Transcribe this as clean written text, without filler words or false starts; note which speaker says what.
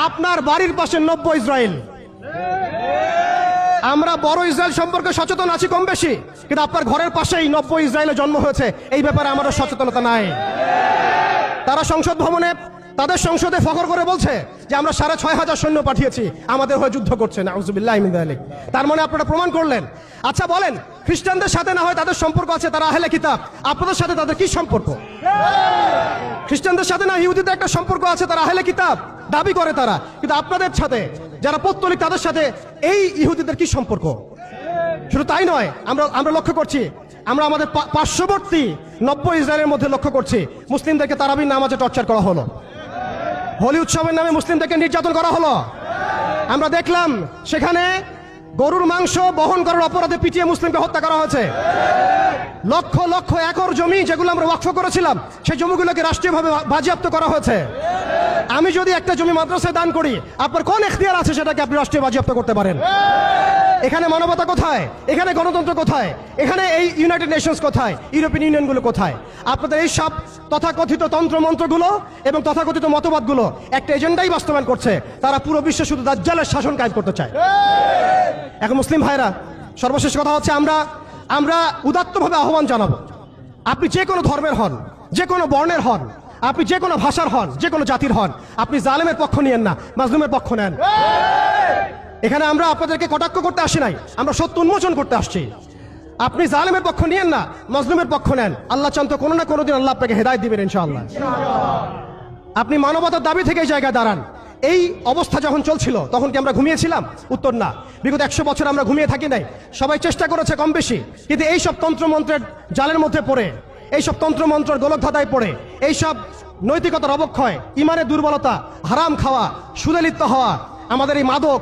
Speaker 1: আপনার বাড়ির পাশে 90 ইসরায়েল। আমরা বড় ইসরায়েল সম্পর্কে সচেতন আছি কম বেশি, কিন্তু আপনার ঘরের পাশেই 90 ইসরায়েলের জন্ম হয়েছে, এই ব্যাপারে আমাদের সচেতনতা নাই। তারা সংসদ ভবনে তাদের সংসদে ফখর করে বলছে যে আমরা 6500 সৈন্য পাঠিয়েছি, আমাদের হয়ে যুদ্ধ করছে। নাউজুবিল্লাহি মিন যালিক। তার মানে আপনারা প্রমাণ করলেন। আচ্ছা বলেন, খ্রিস্টানদের সাথে না হয় তাদের সম্পর্ক আছে, তারা আহলে কিতাব, আপনাদের সাথে তাদের কি সম্পর্ক? খ্রিস্টানদের সাথে না ইহুদিদের একটা সম্পর্ক আছে, তারা আহলে কিতাব দাবি করে তারা, কিন্তু আপনাদের সাথে যারা পৌত্তলিক তাদের সাথে এই ইহুদিদের কি সম্পর্ক? শুধু তাই নয়, আমরা লক্ষ্য করছি, আমরা আমাদের পার্শ্ববর্তী 90 ইসরায়েলের মধ্যে লক্ষ্য করছি মুসলিমদেরকে তারাবির নামাজে টর্চার করা হলো, হোলি উৎসবের নামে মুসলিমদেরকে নির্যাতন করা হলো। আমরা দেখলাম সেখানে গরুর মাংস বহন করার অপরাধে পিটিয়ে মুসলিমকে হত্যা করা হয়েছে। লক্ষ লক্ষ একর জমি যেগুলো আমরা ওয়াকফ করেছিলাম, সেই জমিগুলোকে রাষ্ট্রীয়ভাবে বাজেয়াপ্ত করা হয়েছে। আমি যদি একটা জমি মাদ্রাসায় দান করি, আপনার কোন এখতিয়ার আছে সেটাকে আপনি রাষ্ট্রীয় বাজেয়াপ্ত করতে পারেন? এখানে মানবতা কোথায়? এখানে গণতন্ত্র কোথায়? এখানে এই ইউনাইটেড নেশনস কোথায়? ইউরোপিয়ান ইউনিয়নগুলো কোথায়? আপনাদের এই সব তথাকথিত তন্ত্রমন্ত্রগুলো এবং তথাকথিত মতবাদগুলো একটা এজেন্ডাই বাস্তবায়ন করছে, তারা পুরো বিশ্বে শুধু দাজ্জালের শাসন কায়েম করতে চায়। এখন মুসলিম ভাইরা, সর্বশেষ কথা হচ্ছে, আমরা উদাত্তভাবে আহ্বান জানাবো, আপনি যে কোনো ধর্মের হন, যে কোনো বর্ণের হন, আপনি যে কোনো ভাষার হন, যে কোনো জাতির হন, আপনি জালেমের পক্ষ নিয়েন না, মাজলুমের পক্ষ নেন। এখানে আমরা আপনাদেরকে কটাক্ষ করতে আসি নাই, আমরা সত্য উন্মোচন করতে আসছি। আপনি জালেমের পক্ষ নিয়েন না, মাজলুমের পক্ষ নেন। আল্লাহ চান তো কোনো না কোনো দিন আল্লাহ আপনাকে হেদায়েত দিবেন ইনশাআল্লাহ। আপনি মানবতার দাবি থেকে এই জায়গায় দাঁড়ান। এই অবস্থা যখন চলছিল তখন কি আমরা ঘুমিয়েছিলাম? উত্তর না। বিগত 100 বছর আমরা ঘুমিয়ে থাকি নাই, সবাই চেষ্টা করেছে কম বেশি, কিন্তু এইসব তন্ত্রমন্ত্রের জালের মধ্যে পড়ে, এইসব তন্ত্রমন্ত্রের গোলকধাঁধায় পড়ে, এইসব নৈতিকতার অবক্ষয়, ইমানের দুর্বলতা, হারাম খাওয়া, সুদে লিপ্ত হওয়া, আমাদের এই মাদক,